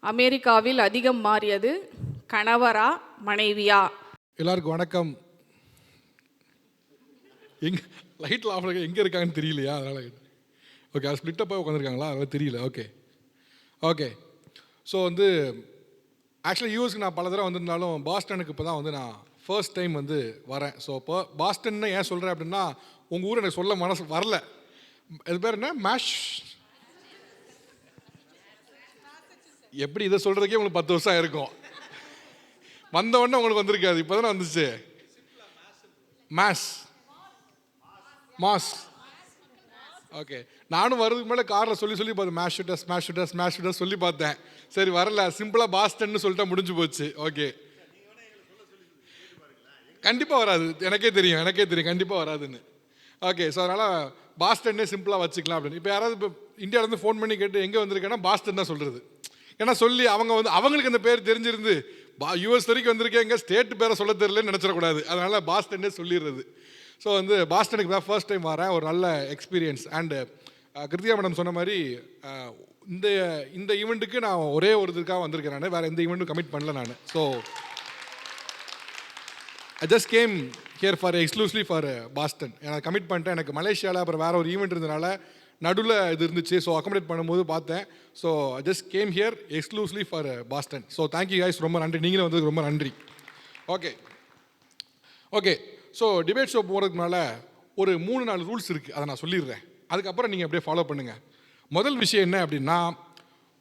அமெரிக்காவில் அதிகம் மாறியது கணவரா மனைவியா? எல்லாருக்கும் வணக்கம். எங்கே லைட்டில் ஆஃப் எங்கே இருக்காங்கன்னு தெரியலையா? அதனால் ஓகே, அது ஸ்ப்ளிட்டப்பாக உட்காந்துருக்காங்களா? அதனால் தெரியல. Okay okay. ஸோ ஆக்சுவலாக யூஎஸ்க்கு நான் பல தடவை வந்திருந்தாலும் பாஸ்டனுக்கு இப்போ தான் நான் ஃபர்ஸ்ட் டைம் வரேன். ஸோ இப்போ பாஸ்டன்னு ஏன் சொல்கிறேன் அப்படின்னா, உங்கள் ஊர் எனக்கு சொல்ல மனசு வரல. இது பேர் என்ன? மேஷ். எப்படி இதை சொல்கிறதுக்கே உங்களுக்கு 10 வருஷம் ஆயிருக்கும். வந்தவொடனே உங்களுக்கு வந்திருக்காது, இப்போ தானே வந்துச்சு. Mash mass. ஓகே, நானும் வரதுக்கு மேலே காரில் சொல்லி பார்த்தேன், மேஷ் சொல்லி பார்த்தேன். சரி வரல, சிம்பிளாக பாஸ்டன்னு சொல்லிட்டா முடிஞ்சு போச்சு. ஓகே, கண்டிப்பாக வராது, எனக்கே தெரியும் கண்டிப்பாக வராதுன்னு. ஓகே, ஸோ அதனால் பாஸ்டன்னே சிம்பிளாக வச்சுக்கலாம் அப்படின்னு. இப்போ யாராவது இப்போ இந்தியாவிலேருந்து ஃபோன் பண்ணி கேட்டு எங்கே வந்திருக்கேன்னா பாஸ்டன் தான் சொல்கிறது. ஏன்னா சொல்லி அவங்க அவங்களுக்கு அந்த பேர் தெரிஞ்சிருந்து யூஎஸ் வரைக்கும் வந்திருக்கேன், எங்கள் ஸ்டேட் பேரை சொல்ல தெரியலன்னு நினச்சிடக்கூடாது. அதனால் பாஸ்டன்னே சொல்லிடுறது. ஸோ பாஸ்டனுக்கு தான் ஃபர்ஸ்ட் டைம் வரேன். ஒரு நல்ல எக்ஸ்பீரியன்ஸ். அண்டு கிருத்திகா மேடம் சொன்ன மாதிரி இந்த ஈவெண்ட்டுக்கு நான் ஒரே ஒரு இதுக்காக வந்திருக்கேன். நான் வேறு எந்த ஈவெண்ட்டும் கமிட் பண்ணல நான். So I just game here for exclusively for Boston. எனக்கு கமிட் பண்ணிட்டேன். எனக்கு மலேசியாவில் அப்புறம் வேறு ஒரு ஈவெண்ட் இருந்தனால நடுவில் இது இருந்துச்சு. ஸோ அக்காமடேட் பண்ணும்போது பார்த்தேன். So I just game here exclusively for Boston. So thank you guys, ரொம்ப நன்றி. நீங்களும் வந்ததுக்கு ரொம்ப நன்றி. Okay okay. So debate show போகிறதுக்கு முன்னால் ஒரு 3-4 ரூல்ஸ் இருக்குது, அதை நான் சொல்லிடுறேன். அதுக்கப்புறம் நீங்கள் அப்படியே ஃபாலோ பண்ணுங்கள். முதல் விஷயம் என்ன அப்படின்னா,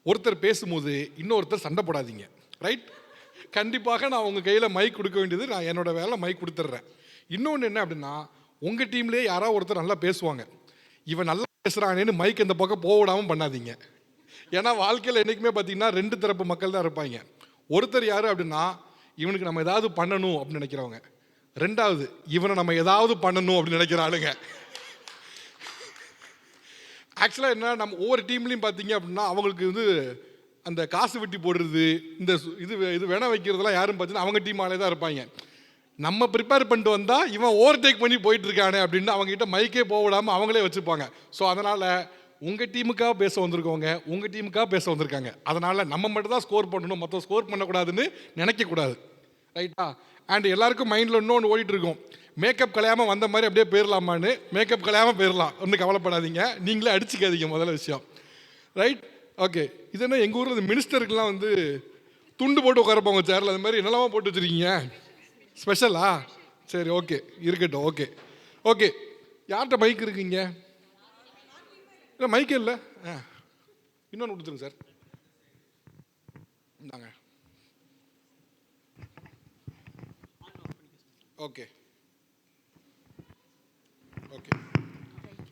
ஒருத்தர் பேசும்போது இன்னொருத்தர் சண்டை போடாதீங்க. ரைட்? கண்டிப்பாக நான் உங்கள் கையில் மைக் கொடுக்க வேண்டியது, நான் என்னோடய வேலை மைக் கொடுத்துட்றேன். இன்னொன்று என்ன அப்படின்னா, உங்கள் டீம்லேயே யாராவது ஒருத்தர் நல்லா பேசுவாங்க, இவன் நல்லா பேசுகிறானேன்னு மைக் இந்த பக்கம் போடாமல் பண்ணாதீங்க. ஏன்னா வாழ்க்கையில் என்றைக்குமே பார்த்தீங்கன்னா 2 தரப்பு மக்கள் தான் இருப்பாங்க. ஒருத்தர் யார் அப்படின்னா, இவனுக்கு நம்ம ஏதாவது பண்ணணும் அப்படின்னு நினைக்கிறவங்க. 2வது, இவனை நம்ம ஏதாவது பண்ணணும் அப்படின்னு நினைக்கிற ஆளுங்க. ஆக்சுவலாக என்ன, நம்ம ஒவ்வொரு டீம்லையும் பார்த்தீங்க அப்படின்னா அவங்களுக்கு அந்த காசு வெட்டி போடுறது, இந்த இது வேணா வைக்கிறதுலாம் யாரும் பார்த்தீங்கன்னா அவங்க டீம் ஆளே தான் இருப்பாங்க. நம்ம ப்ரிப்பேர் பண்ணிட்டு வந்தால் இவன் ஓவர்டேக் பண்ணி போயிட்டு இருக்கானே அப்படின்னு அவங்ககிட்ட மைக்கே போக விடாமல் அவங்களே வச்சுப்பாங்க. ஸோ அதனால் உங்கள் டீமுக்காக பேச வந்திருக்கவங்க உங்கள் டீமுக்காக பேச வந்திருக்காங்க. அதனால் நம்ம மட்டும் தான் ஸ்கோர் பண்ணணும், மற்ற ஸ்கோர் பண்ணக்கூடாதுன்னு நினைக்கக்கூடாது. ரைட்டா? அண்ட் எல்லாருக்கும் மைண்டில் இன்னொன்று ஓடிட்டு இருக்கும், மேக்கப் கலையாமல் வந்த மாதிரி அப்படியே போயிடலாமான்னு. மேக்கப் கலையாமல் போயிடலாம், ஒன்றும் கவலைப்படாதீங்க, நீங்களே அடிச்சுக்காதீங்க, முதல்ல விஷயம். ரைட்? ஓகே. இது என்ன, எங்கள் ஊரில் மினிஸ்டருக்கெலாம் துண்டு போட்டு உட்காரப்பாங்க சேரில், அது மாதிரி என்னெல்லாமா போட்டு வச்சுருக்கீங்க? ஸ்பெஷலா? சரி, ஓகே, இருக்கட்டும். Okay okay. யார்கிட்ட மைக் இருக்குங்க? இல்லை மைக்கே இல்லை. இன்னொன்று கொடுத்துருங்க சார். இந்தாங்க. Okay okay.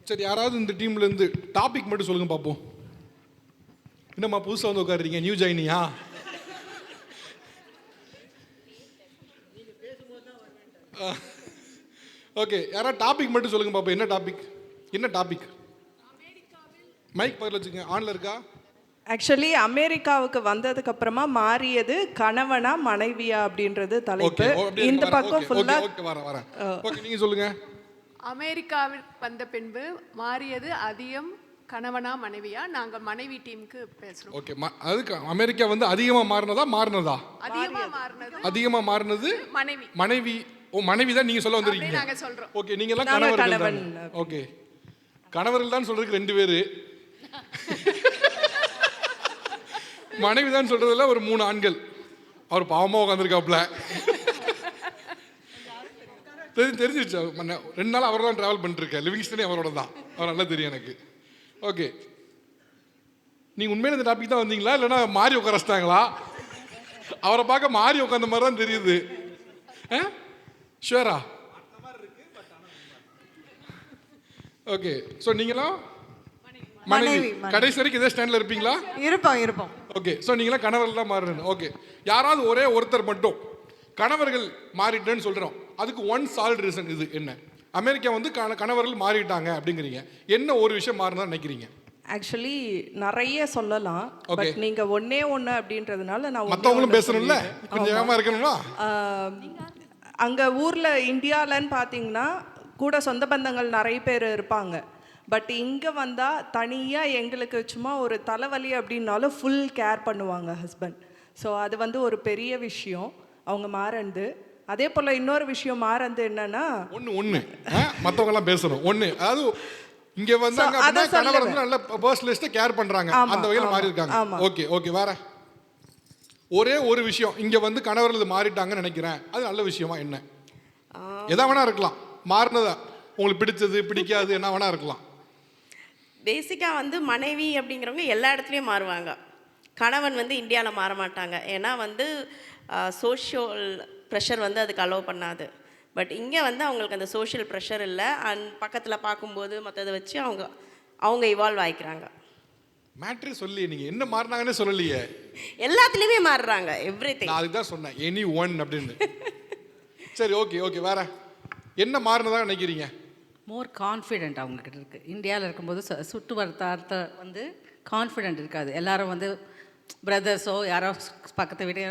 சரி, யாராவது இந்த டீம்லேருந்து டாபிக் மட்டும் சொல்லுங்கள் பார்ப்போம். என்னம்மா புதுசாக உட்காடுறீங்க, நியூ ஜாயினியா? ஓகே, யாராவது டாபிக் மட்டும் சொல்லுங்கள் பார்ப்போம். என்ன டாபிக்? மைக் பக்கத்தில் வச்சுங்க, ஆனில் இருக்கா? ஆக்சுவலி அமெரிக்காவுக்கு வந்ததுக்கு அப்புறமா மாறியது கணவனா மனைவியா அப்படின்றது தலைப்பு. இந்த பக்கம் ஃபுல்லா வரேன். ஓகே, நீங்க சொல்லுங்க. அமெரிக்காவில் வந்த பின்பு மாறியது அதிகம் கணவனா மனைவியா? நாங்க மனைவி டீமுக்கு பேசுறோம். ஓகே, அதுக்கு அமெரிக்கா அதிகமா மாறினதா? அதிகமா மாறினது மனைவி. ஓ, மனைவி தான் நீங்க சொல்ல வந்திருக்கீங்க. நாங்க சொல்றோம். ஓகே, நீங்க எல்லாம் கணவர்கள் தான். ஓகே, கணவர்கள் தான் சொல்றதுக்கு 2 பேரு, மனைவி தான் சொல்றதுல ஒரு 3 ஆண்கள். அவர் பாவமாக உட்காந்துருக்காப்புல. தெரிஞ்சிருச்சு. 2 நாள் அவர் தான் ட்ராவல் பண்ணிருக்கேன். லிவிங்ஸ்டனே அவரோட தான். அவர் நல்லா தெரியும் எனக்கு. ஓகே, நீங்கள் உண்மையில இந்த டாபிக் தான் வந்தீங்களா, இல்லைன்னா மாறி உட்கார வச்சிட்டாங்களா? அவரை பார்க்க மாறி உட்காந்த மாதிரி தான் தெரியுது. ஷுவரா? ஓகே. ஸோ நீங்களாம் மனைவி கடைசி வரைக்கும் இதே ஸ்டாண்டில் இருப்பீங்களா? இருப்போம். ஓகே. ஸோ நீங்களாம் கணவர்கள் தான் மாறுறேன். ஓகே, யாராவது ஒரே ஒருத்தர் மட்டும் கணவர்கள் மாறிட்டேன்னு சொல்கிறோம், அதுக்கு ஒன் சால்ட் ரீசன் இது என்ன? அமெரிக்கா கணவர்கள் மாறிட்டாங்க அப்படிங்கிறீங்க, என்ன ஒரு விஷயம் மாறினா நினைக்கிறீங்க? ஆக்சுவலி நிறைய சொல்லலாம், பட் நீங்க ஒண்ணே ஒன்று அப்படின்றதுனால நான் மற்றவங்களும் பேசணும்ல, கொஞ்சம் ஏமா இருக்கணுமா? அங்கே ஊரில் இந்தியாவிலன்னு பார்த்தீங்கன்னா கூட சொந்த பந்தங்கள் நிறைய பேர் இருப்பாங்க. பட் இங்கே வந்தால் தனியாக எங்களுக்கு சும்மா ஒரு தலைவலி அப்படின்னாலும் ஃபுல் கேர் பண்ணுவாங்க ஹஸ்பண்ட். ஸோ அது வந்து ஒரு பெரிய விஷயம் அவங்க மாறந்து. அதே போல் இன்னொரு விஷயம் மாறந்து என்னன்னா ஒன்று மற்றவங்கலாம் பேசணும் ஒன்று, அதாவது இங்கே வந்தாங்க அப்படின்னா கணவர் வந்து நல்ல பர்சனலிஸ்ட்டை கேர் பண்ணுறாங்க, அந்த வகையில் மாறி இருக்காங்க. ஓகே ஓகே, வேற ஒரே ஒரு விஷயம், இங்கே வந்து கணவர்கள் இது மாறிட்டாங்கன்னு நினைக்கிறேன், அது நல்ல விஷயமா என்ன? எதா வேணா இருக்கலாம், மாறினதா உங்களுக்கு பிடிச்சது பிடிக்காது என்ன வேணா இருக்கலாம். பேசிக்காக வந்து மனைவி அப்படிங்கிறவங்க எல்லா இடத்துலையும் மாறுவாங்க. கணவன் வந்து இந்தியாவில் மாற மாட்டாங்க. ஏன்னா வந்து சோஷியல் ப்ரெஷர் வந்து அதுக்கு அலோவ் பண்ணாது. பட் இங்கே வந்து அவங்களுக்கு அந்த சோஷியல் ப்ரெஷர் இல்லை. அண்ட் பக்கத்தில் பார்க்கும்போது மற்றதை வச்சு அவங்க இவால்வ் ஆகிக்கிறாங்க. மேட்ரே சொல்லி நீங்கள் என்ன மாறினாங்கன்னே சொல்லலையே. எல்லாத்துலேயுமே மாறுறாங்க, எவ்ரிதிங். நான் அதுக்கு தான் சொன்னேன் எனி ஒன் அப்படின்னு. சரி ஓகே ஓகே, வேற என்ன மாறினதா நினைக்கிறீங்க? மோர் கான்ஃபிடென்ட் அவங்கக்கிட்ட இருக்குது. இந்தியாவில் இருக்கும்போது சுட்டு வட்டாரத்தை வந்து கான்ஃபிடென்ட் இருக்காது. எல்லாரும் வந்து பிரதர்ஸோ யாரோ பக்கத்து வீட்டு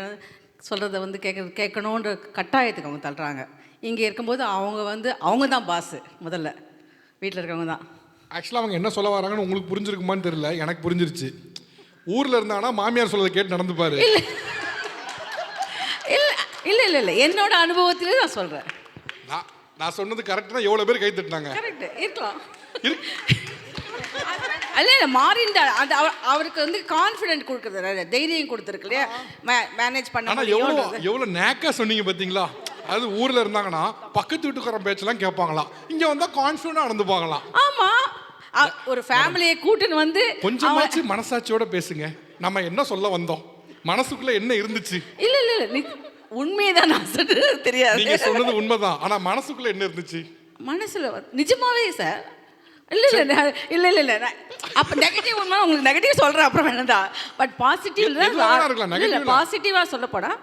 சொல்கிறத வந்து கேட்கணுன்ற கட்டாயத்துக்கு அவங்க தள்ளுறாங்க. இங்கே இருக்கும்போது அவங்க தான் பாஸு. முதல்ல வீட்டில் இருக்கவங்க தான். ஆக்சுவலாக அவங்க என்ன சொல்ல வராங்கன்னு உங்களுக்கு புரிஞ்சிருக்குமான்னு தெரியல, எனக்கு புரிஞ்சிருச்சு. ஊரில் இருந்தாங்கன்னா மாமியார் சொல்றதை கேட்டு நடந்துப்பாரு. இல்லை இல்லை இல்லை இல்லை, என்னோட அனுபவத்திலே நான் சொல்கிறேன். நான் சொன்னது கரெக்டாக எவ்வளோ பேர் கை தட்டினாங்க? கரெக்ட் இருக்கலாம். இல்லை இல்லை, மாறிண்டா அது அவருக்கு வந்து கான்ஃபிடென்ட் கொடுக்குறது, தைரியம் கொடுத்துருக்கு இல்லையா, மேனேஜ் பண்ண. ஆனால் எவ்வளோ நேக்காக சொன்னீங்க பார்த்தீங்களா? அது ஊரில் இருந்தாங்கன்னா பக்கத்து வீட்டுக்கார பேச்செல்லாம் கேட்பாங்களாம், இங்கே வந்தால் கான்ஃபிடண்டாக நடந்துப்பாங்களாம். ஆமாம், ஒரு ஃபேமிலியை கூட்டுன்னு வந்து கொஞ்சமாச்சு மனசாட்சியோட பேசுங்க. நம்ம என்ன சொல்ல வந்தோம், மனசுக்குள்ள என்ன இருந்துச்சு? இல்லை இல்லை இல்லை, உண்மையதான் நான் சொல்றது, தெரியாது. நீங்க சொன்னது உண்மைதான், ஆனா மனசுக்குள்ள என்ன இருந்துச்சு? மனசுல நிஜமாவே சார். இல்லை இல்லை இல்லை இல்லை இல்லை, அப்போ நெகட்டிவ் உண்மை உங்களுக்கு நெகட்டிவ் சொல்கிறேன் அப்புறம் வேணதா. பட் பாசிட்டிவ் பாசிட்டிவாக சொல்லப்போனால்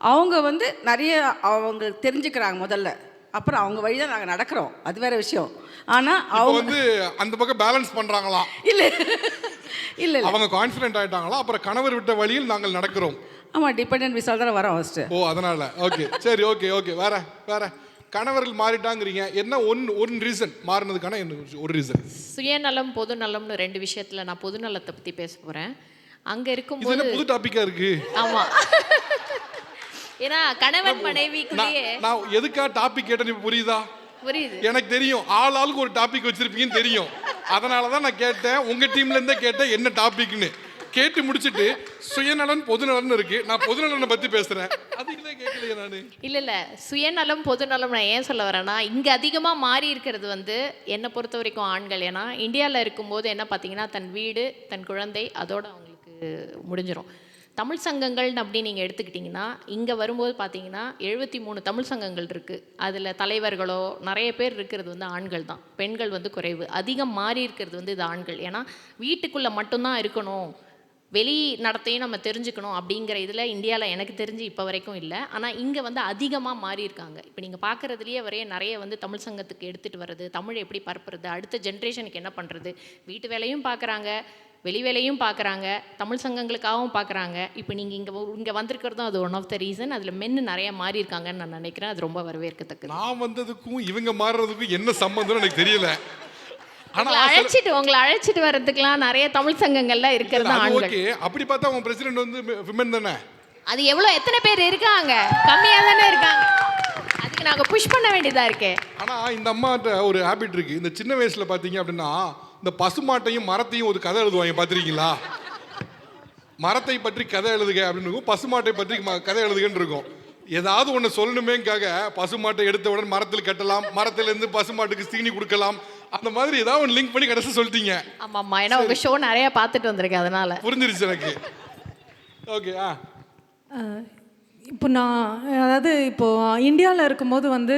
அவங்க வந்து நிறைய அவங்க தெரிஞ்சுக்கிறாங்க முதல்ல, அப்புறம் அவங்க வழி தான் நாங்கள் நடக்கிறோம், அது வேற விஷயம். ஆனால் அவங்க வந்து அந்த பக்கம் பேலன்ஸ் பண்ணுறாங்களாம். இல்லை இல்லை, அவங்க கான்ஃபிடென்ட் ஆகிட்டாங்களா, அப்புறம் கணவர் விட்ட வழியில் நாங்கள் நடக்கிறோம். ஆமாம், டிபெண்டன்ட் விசால் தான் வரோம் ஃபஸ்ட்டு. ஓ அதனால ஓகே சரி ஓகே ஓகே, வேற கணவர்கள் மாறிட்டாங்கிறீங்க, என்ன ஒன் ரீசன் மாறினதுக்கான என்ன ஒரு ரீசன்? சுயநலம் பொதுநலம்னு ரெண்டு விஷயத்துல நான் பொதுநலத்தை பற்றி பேச போகிறேன். அங்கே இருக்கும்போது புது டாப்பிக்காக இருக்கு. ஆமாம், ஏன்னா கணவன் மனைவிக்குள்ளேயே நான் எதுக்காக டாபிக் கேட்டேன்னு புரியுதா? புரியுது, எனக்கு தெரியும் ஆளுக்கு ஒரு டாபிக் வச்சிருப்பீங்கன்னு தெரியும். அதனால தான் நான் கேட்டேன், உங்கள் டீம்லேருந்தே கேட்டேன் என்ன டாபிக்னு. கேட்டு முடிச்சுட்டு சுயநலன் பொதுநலன் இருக்கு, நான் பொதுநலனை பற்றி பேசுகிறேன், அதுக்குள்ளே கேட்கலையே நான். இல்லை சுயநலம் பொதுநலம் நான் ஏன் சொல்ல வரேன்னா, இங்கே அதிகமாக மாறி இருக்கிறது வந்து என்னை பொறுத்த வரைக்கும் ஆண்கள். ஏன்னா இந்தியாவில் இருக்கும்போது என்ன பார்த்தீங்கன்னா, தன் வீடு தன் குழந்தை அதோட அவங்களுக்கு முடிஞ்சிடும். தமிழ் சங்கங்கள்னு அப்படி நீங்கள் எடுத்துக்கிட்டிங்கன்னா, இங்கே வரும்போது பார்த்தீங்கன்னா 73 தமிழ் சங்கங்கள் இருக்குது. அதில் தலைவர்களோ நிறைய பேர் இருக்கிறது வந்து ஆண்கள் தான், பெண்கள் வந்து குறைவு. அதிகம் மாறி இருக்கிறது வந்து இது ஆண்கள். ஏன்னா வீட்டுக்குள்ளே மட்டும்தான் இருக்கணும், வெளி நடத்தையும் நம்ம தெரிஞ்சுக்கணும் அப்படிங்கிற இதில் இந்தியாவில் எனக்கு தெரிஞ்சு இப்போ வரைக்கும் இல்லை. ஆனால் இங்கே வந்து அதிகமாக மாறி இருக்காங்க. இப்போ நீங்கள் பார்க்குறதுலேயே நிறைய வந்து தமிழ் சங்கத்துக்கு எடுத்துகிட்டு வர்றது, தமிழ் எப்படி பரப்புறது, அடுத்த ஜென்ரேஷனுக்கு என்ன பண்ணுறது, வீட்டு வேலையும் பார்க்குறாங்க, வெளி வேலையும் பார்க்குறாங்க, தமிழ் சங்கங்களுக்காகவும் பார்க்குறாங்க. இப்போ நீங்கள் இங்கே வந்திருக்கிறதும் அது ஒன் ஆஃப் த ரீசன். அதில் மென்னு நிறைய மாறி இருக்காங்கன்னு நான் நினைக்கிறேன். அது ரொம்ப வரவேற்கத்தக்கது. நான் வந்ததுக்கும் இவங்க மாறுறதுக்கும் என்ன சம்பந்தம்னு எனக்கு தெரியல. உங்களை அழைச்சிட்டு வர்றதுக்குலாம் நிறைய தமிழ் சங்கங்கள்லாம் இருக்கிறது ஆண்கள். அப்படி பார்த்தா உங்க பிரசிடென்ட் வந்து விமன் தானே? அது எத்தனை பேர் இருக்காங்க? கம்மியாக தானே இருக்காங்க. அதுக்கு நாங்கள் புஷ் பண்ண வேண்டியதாக இருக்கே. ஆனால் இந்த அம்மாட்ட ஒரு ஹேபிட் இருக்கு. இந்த சின்ன வயசுல பார்த்தீங்க அப்படின்னா, இந்த பசுமாட்டையும் மரத்தையும் ஒரு கதை எழுதுவாங்க, பார்த்துருக்கீங்களா? மரத்தை பற்றி கதை எழுதுக அப்படின்னு இருக்கும், பசுமாட்டை பற்றி கதை எழுதுகன்னு இருக்கும். ஏதாவது ஒன்று சொல்லணுமேக்காக பசுமாட்டை எடுத்தவுடன் மரத்தில் கட்டலாம், மரத்திலேருந்து பசுமாட்டுக்கு சீனி கொடுக்கலாம், அந்த மாதிரி ஏதாவது ஒன்று லிங்க் பண்ணி கடைசி சொல்லிட்டீங்க. ஆமாம்மா, ஏன்னா உங்கள் ஷோ நிறைய பார்த்துட்டு வந்திருக்கேன், அதனால புரிஞ்சிருச்சு எனக்கு. ஓகே. இப்போ இப்போது இந்தியாவில் இருக்கும்போது வந்து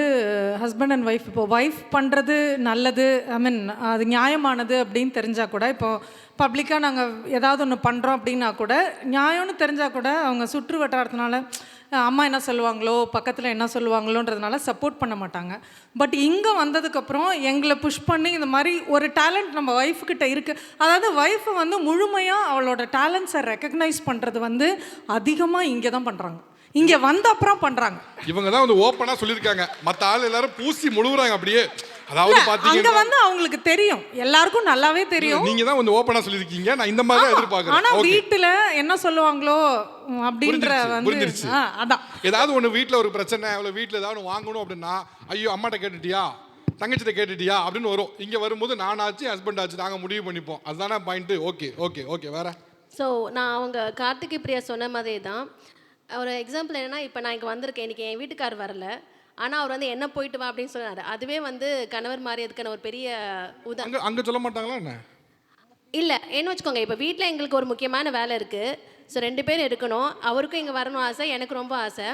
ஹஸ்பண்ட் அண்ட் ஒய்ஃப், இப்போது ஒய்ஃப் பண்ணுறது நல்லது, ஐ மீன் அது நியாயமானது அப்படின்னு தெரிஞ்சால் கூட, இப்போது பப்ளிக்காக நாங்கள் ஏதாவது ஒன்று பண்ணுறோம் அப்படின்னா கூட நியாயம்னு தெரிஞ்சால் கூட அவங்க சுற்று வட்டாரத்தினால அம்மா என்ன சொல்லுவாங்களோ, பக்கத்தில் என்ன சொல்லுவாங்களோன்றதுனால சப்போர்ட் பண்ண மாட்டாங்க. பட் இங்கே வந்ததுக்கப்புறம் எங்களை புஷ் பண்ணி இந்த மாதிரி ஒரு டேலண்ட் நம்ம ஒய்ஃப்கிட்ட இருக்குது, அதாவது ஒய்ஃபை வந்து முழுமையாக அவளோட டேலண்ட்ஸை ரெக்கக்னைஸ் பண்ணுறது வந்து அதிகமாக இங்கே தான் பண்ணுறாங்க. இங்கே வந்த அப்புறம் பண்ணுறாங்க. இவங்க தான் வந்து ஓப்பனாக சொல்லியிருக்காங்க, மற்ற ஆள் எல்லாரும் பூசி முழுகுறாங்க. அப்படியே அதாவது அங்க பாத்தீங்கன்னா வந்து அவங்களுக்கு தெரியும், எல்லாருக்கும் நல்லாவே தெரியும். நீங்க தான் வந்து ஓப்பனா சொல்லிருக்கீங்க, நான் இந்த மாதிரி தான் எதிர்பார்க்கறேன். ஆனா ஓகே, வீட்டுல என்ன சொல்லுவாங்களோ அப்படின்ற வந்து புரிஞ்சிருச்சு. அதான். ஏதாவது ஒன்று வீட்டில் ஒரு பிரச்சனை, இல்லை வீட்டில் ஏதாவது ஒன்று வாங்கணும் அப்படின்னா, ஐயோ அம்மாட்ட கேட்டுட்டியா, தங்கச்சிட்ட கேட்டுட்டியா அப்படின்னு வரும். இங்கே வரும்போது நானாச்சு ஹஸ்பண்ட் ஆச்சு நாங்கள் முடிவு பண்ணிப்போம். அதுதானே பாயிண்ட்டு. ஓகே ஓகே ஓகே வேற. ஸோ நான் அவங்க கார்த்திகை பிரியா சொன்ன மாதிரி தான் ஒரு எக்ஸாம்பிள் என்னென்னா, இப்போ நான் இங்கே வந்திருக்கேன், இன்றைக்கி என் வீட்டுக்கார் வரல, ஆனால் அவர் வந்து என்ன போயிட்டு வா அப்படின்னு சொன்னார். அதுவே வந்து கணவர் மாறியதுக்கான ஒரு பெரிய அங்கே அங்கே சொல்ல மாட்டாங்களா என்ன? இல்லை என்ன வச்சுக்கோங்க, இப்போ வீட்டில் எங்களுக்கு ஒரு முக்கியமான வேலை இருக்குது. ஸோ 2 பேர் இருக்கணும். அவருக்கும் இங்கே வரணும் ஆசை, எனக்கு ரொம்ப ஆசை.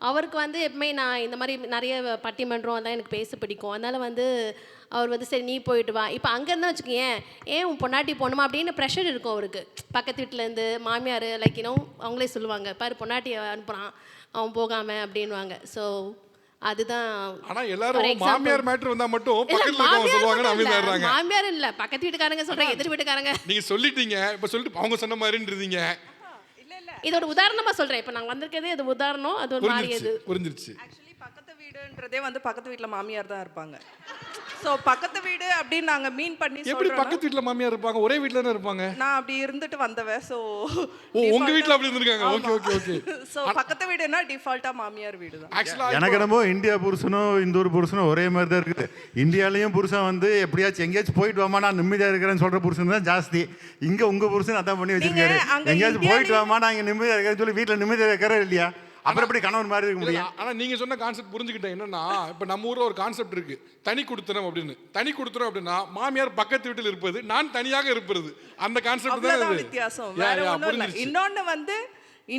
அவருக்கு வந்து எப்பவுமே நான் இந்த மாதிரி நிறைய பட்டிமன்றம் அதான் எனக்கு பேச பிடிக்கும். அதனால் வந்து அவர் வந்து சரி நீ போயிட்டு வா. இப்போ அங்கேருந்தா வச்சுக்கோங்க, ஏன் உன் பொண்டாட்டி போகணுமா அப்படின்னு ப்ரெஷர் இருக்கும் அவருக்கு. பக்கத்து வீட்டிலேருந்து மாமியார் லைக் இன்னும் அவங்களே சொல்லுவாங்க, பாரு பொண்டாட்டியை அனுப்புகிறான் அவன் போகாமல் அப்படின்வாங்க. ஸோ அதுதான். ஆனா எல்லாரும் மாமியார் மேட்டர் வந்தா மட்டும் பக்கத்துல இருக்கவங்க சொல்லுவாங்கன்னு அமைதியாறாங்க. மாமியார் இல்ல, பக்கத்து வீட்டுக்காரங்க சொல்றாங்க, எதிர் வீட்டுக்காரங்க. நீங்க சொல்லிட்டீங்க, இப்ப சொல்லிட்டு அவங்க சொன்ன மாதிரின்றீங்க. இதோட உதாரணமா சொல்றேன். இப்போ நாங்க வந்திருக்கதே இது உதாரணம், அது ஒரு மாறியது. புரிஞ்சிருச்சு. ஆக்சுவலி பக்கத்து வீடுன்றதே வந்து பக்கத்து வீட்டில் மாமியார் தான் இருப்பாங்க. ஸோ பக்கத்து வீடு அப்படின்னு நாங்கள் மீன் பண்ணி எப்படி பக்கத்து வீட்டில் மாமியார் இருப்பாங்க, ஒரே வீட்டில் தானே இருப்பாங்க? நான் அப்படி இருந்துட்டு வந்தவன். ஸோ உங்க வீட்டில் அப்படி இருந்திருக்காங்க. Okay okay okay. ஸோ பக்கத்து வீடுனா டிஃபால்ட்டாக மாமியார் வீடு தான். ஆக்சுவலா எனக்கு என்னமோ இந்தியா புருஷனும் இந்த ஊர் புருஷனும் ஒரே மாதிரி தான் இருக்குது. இந்தியாலையும் புருஷன் வந்து எப்படியாச்சும் எங்கேயாச்சும் போயிட்டு வாமா நான் நிம்மதியாக இருக்கிறேன்னு சொல்கிற புருஷன் தான் ஜாஸ்தி. இங்கே உங்கள் புருஷன் அதான் பண்ணி வச்சிருக்காரு. எங்கேயாச்சும் போயிட்டு வாமா நான் இங்கே நிம்மதியாக இருக்கிறேன்னு சொல்லி வீட்டில் நிம்மதியாக இருக்கிற இல்லையா? அப்புறம் எப்படி கணவன் மாதிரி இருக்க முடியும்? ஆனா நீங்க சொன்ன கான்செப்ட் புரிஞ்சுக்கிட்டேன். என்னன்னா இப்ப நம்ம ஊர்ல ஒரு கான்செப்ட் இருக்கு, தனி குடுத்தனம் அப்படின்னு. தனி குடுத்தனம் அப்படின்னா மாமியார் பக்கத்து வீட்டில் இருப்பது, நான் தனியாக இருப்பது. அந்த கான்செப்ட் தான் வித்தியாசம். வேற ஒன்றும் இல்லை. இன்னொன்னு வந்து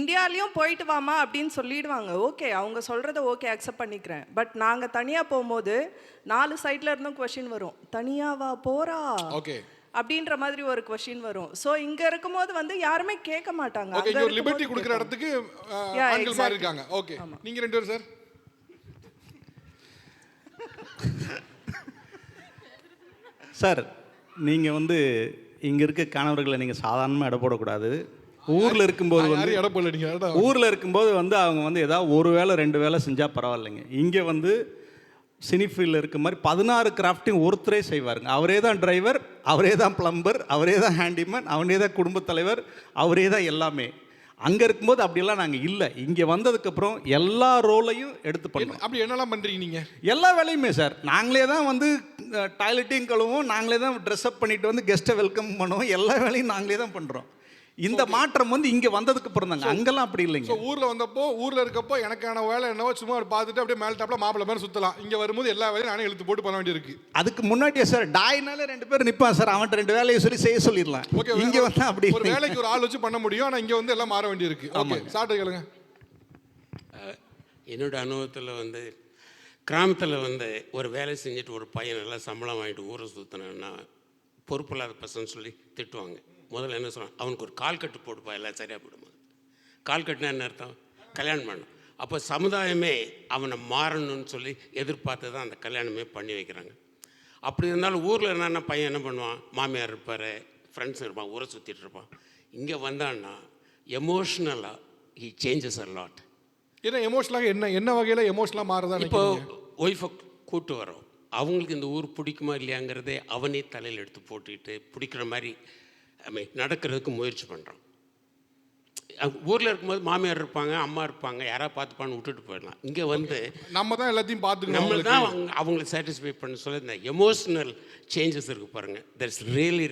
இந்தியாலையும் போயிட்டு வாமா அப்படின்னு சொல்லிடுவாங்க. ஓகே, அவங்க சொல்றத ஓகே அக்செப்ட் பண்ணிக்கிறேன். பட் நாங்க தனியா போகும்போது 4 சைட்ல இருந்தும் கொஸ்டின் வரும். தனியாவா போறா ஓகே அப்படின்ற மாதிரி ஒரு கொஸ்டின் வரும். ஸோ இங்க இருக்கும்போது வந்து யாருமே கேட்க மாட்டாங்க. ஓகே, இங்க ஒரு லிபர்ட்டி கொடுக்குற இடத்துக்கு ஆண்கள் மாறி இருக்காங்க. ஓகே, நீங்க 2 பேரும் சார். சார் நீங்கள் வந்து இங்கே இருக்க கணவர்களை நீங்கள் சாதாரணமாக எடை போடக்கூடாது. ஊரில் இருக்கும்போது வந்து ஊரில் இருக்கும்போது வந்து அவங்க வந்து ஏதாவது ஒரு வேளை 2 வேளை செஞ்சால் பரவாயில்லைங்க. இங்கே வந்து சினிஃபீல்டில் இருக்க மாதிரி 16 கிராஃப்ட்டையும் ஒருத்தரே செய்வாருங்க. அவரே தான் டிரைவர், அவரே தான் பிளம்பர், அவரே தான் ஹேண்டிமேன், அவரே தான் குடும்பத் தலைவர், அவரே தான் எல்லாமே. அங்கே இருக்கும்போது அப்படியெல்லாம் நாங்கள் இல்லை. இங்கே வந்ததுக்கப்புறம் எல்லா ரோலையும் எடுத்து பண்ணுறோம். அப்படி என்னெல்லாம் பண்ணுறீங்க நீங்கள்? எல்லா வேலையுமே சார் நாங்களே தான் வந்து டாய்லெட்டையும் கழுவோம், நாங்களே தான் ட்ரெஸ்அப் பண்ணிட்டு வந்து கெஸ்ட்டை வெல்கம் பண்ணுவோம். எல்லா வேலையும் நாங்களே தான் பண்ணுறோம். இந்த மாற்றம் வந்து இங்கே வந்ததுக்கு அப்புறம் தாங்க. அங்கெல்லாம் அப்படி இல்லைங்க. ஊரில் வந்தப்போ ஊரில் இருக்கப்போ எனக்கான வேலை என்னவோ சும்மா பார்த்துட்டு அப்படியே மேல் டாப்பில் மாப்பிள்ளை மாதிரி சுற்றலாம். இங்கே வரும்போது எல்லா வேலையும் நானே இழுத்து போட்டு பண்ண வேண்டியிருக்கு. அதுக்கு முன்னாடியே சார் டாய்னால 2 பேர் நிற்பான் சார், அவன்கிட்ட 2 வேலையை சொல்லி செய்ய சொல்லிடலாம். ஓகே, இங்கே வந்து அப்படி ஒரு வேலைக்கு ஒரு ஆள் வச்சு பண்ண முடியும். ஆனால் இங்கே வந்து எல்லாம் மாற வேண்டியிருக்கு. ஓகே, சாப்பிட்டு கேளுங்க. என்னோட அனுபவத்தில் வந்து கிராமத்தில் வந்து ஒரு வேலை செஞ்சுட்டு ஒரு பையன் நல்லா சம்பளம் வாங்கிட்டு ஊரை சுற்றினா பொறுப்பில்லாத பசன்னு சொல்லி திட்டுவாங்க. முதல்ல என்ன சொன்னான், அவனுக்கு ஒரு கால் கட்டு போட்டுப்பா எல்லாம் சரியாக போடுமா. கால் கட்டுனா என்ன அர்த்தம்? கல்யாணம் பண்ணணும். அப்போ சமுதாயமே அவனை மாறணும்னு சொல்லி எதிர்பார்த்து தான் அந்த கல்யாணமே பண்ணி வைக்கிறாங்க. அப்படி இருந்தாலும் ஊரில் என்னென்ன பையன் என்ன பண்ணுவான், மாமியார் இருப்பார், ஃப்ரெண்ட்ஸ் இருப்பான், ஊரை சுற்றிட்டு இருப்பான். இங்கே வந்தான்னா எமோஷ்னலாக ஹி சேஞ்சஸ் அ லாட். ஏன்னா எமோஷனலாக என்ன வகையில் எமோஷனலாக மாறுதான்? இப்போ ஒய்ஃபை கூட்டு வரோம், அவங்களுக்கு இந்த ஊர் பிடிக்குமா இல்லையாங்கிறதே அவனே தலையில் எடுத்து போட்டுக்கிட்டு பிடிக்கிற மாதிரி நடக்கிறதுக்கு முயற்சி பண்ணுறான். ஊரில் இருக்கும்போது மாமியார் இருப்பாங்க, அம்மா இருப்பாங்க, யாராவது பார்த்துப்பான்னு விட்டுட்டு போயிடலாம். இங்கே வந்து நம்ம தான் எல்லாத்தையும் பார்த்துக்கணும், நம்ம தான் அவங்களை சாட்டிஸ்ஃபை பண்ண சொல்ல இந்த எமோஷ்னல் சேஞ்சஸ் இருக்குது பாருங்கள். தட் இஸ் ரியலி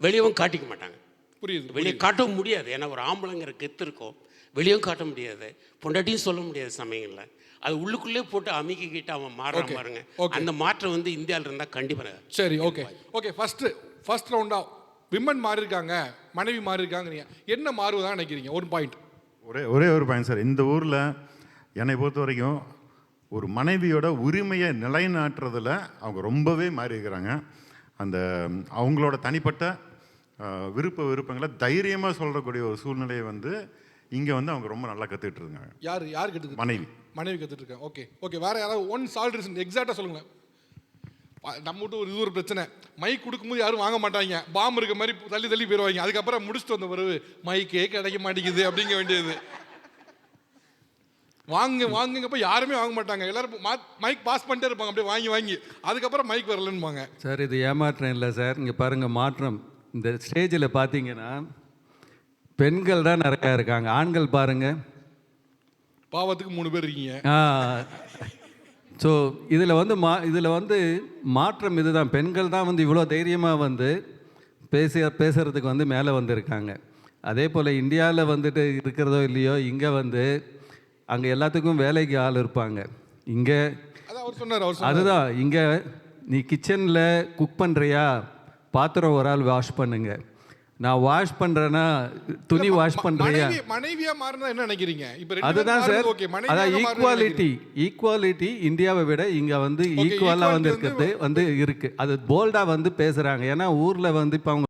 வெளியவும் காட்டிக்க மாட்டாங்க. புரியுது, வெளியே காட்டவும் முடியாது. ஏன்னா ஒரு ஆம்பளைங்கிற கெத்து இருக்கும், வெளியும் காட்ட முடியாது, பொண்டாட்டியும் சொல்ல முடியாது சமயங்களில். அது உள்ளுக்குள்ளே போட்டு அமைக்கிக்கிட்டு அவன் மாறாம பாருங்க. அந்த மாற்றம் வந்து இந்தியாவில் இருந்தால் கண்டிப்பாக. சரி, ஓகே ஓகே. ஃபர்ஸ்ட் ரவுண்டாக விமன் மாறி இருக்காங்க, மனைவி மாறி இருக்காங்க. என்ன மாறுவதாக நினைக்கிறீங்க? ஒரு பாயிண்ட். ஒரே ஒரு பாயிண்ட் சார். இந்த ஊரில் என்னை பொறுத்த வரைக்கும் ஒரு மனைவியோட உரிமையை நிலைநாட்டுறதுல அவங்க ரொம்பவே மாறி இருக்கிறாங்க. அந்த அவங்களோட தனிப்பட்ட விருப்பங்களை தைரியமாக சொல்கிறக்கூடிய ஒரு சூழ்நிலையை வந்து இங்கே வந்து அவங்க ரொம்ப நல்லா கற்றுக்கிட்டு இருக்காங்க. யார் கற்றுக்கு? மனைவி கற்றுட்டு இருக்காங்க. ஓகே, வேற யாராவது ஒன் சால்ட் ரீசன் எக்ஸாக்டாக சொல்லுங்களேன். நம்ம விட்டு ஒரு பிரச்சனை, மைக் கொடுக்கும்போது யாரும் வாங்க மாட்டாங்க, பாம்பு இருக்க மாதிரி தள்ளி போயிடுவாங்க. அதுக்கப்புறம் முடிச்சுட்டு வந்த பிறகு மைக்கே கிடைக்க மாட்டேங்குது அப்படிங்க வேண்டியது. வாங்குங்கப்ப யாருமே வாங்க மாட்டாங்க. எல்லாரும் மைக் பாஸ் பண்ணிட்டே இருப்பாங்க, அப்படியே வாங்கி அதுக்கப்புறம் மைக் வரலன்னுவாங்க. சார் இது ஏமாற்றம் இல்லை சார். இங்கே பாருங்கள் மாற்றம். இந்த ஸ்டேஜில் பார்த்தீங்கன்னா பெண்கள் தான் நிறையா இருக்காங்க. ஆண்கள் பாருங்கள், பாவத்துக்கு 3 பேர் இருக்கீங்க. ஸோ இதில் வந்து மாற்றம் இதுதான். பெண்கள் தான் வந்து இவ்வளோ தைரியமாக வந்து பேசுகிறதுக்கு வந்து மேலே வந்திருக்காங்க. அதே போல் இந்தியாவில் வந்துட்டு இருக்கிறதோ இல்லையோ, இங்கே வந்து அங்கே எல்லாத்துக்கும் வேலைக்கு ஆள் இருப்பாங்க. இங்கே அதுதான், இங்கே நீ கிச்சனில் குக் பண்ணுறியா, பாத்திரம் ஒரு ஆள் வாஷ் பண்ணுங்க. நான் வாஷ் பண்ணுறேன்னா துணி வாஷ் பண்ணுறியா, மனைவியா மாறினா என்ன நினைக்கிறீங்க? அதுதான் சார். அதான் ஈக்குவாலிட்டி இந்தியாவை விட இங்கே வந்து ஈக்குவலாக வந்து இருக்கிறது வந்து இருக்குது. அது போல்டாக வந்து பேசுகிறாங்க. ஏன்னா ஊரில் வந்து இப்போ அவங்க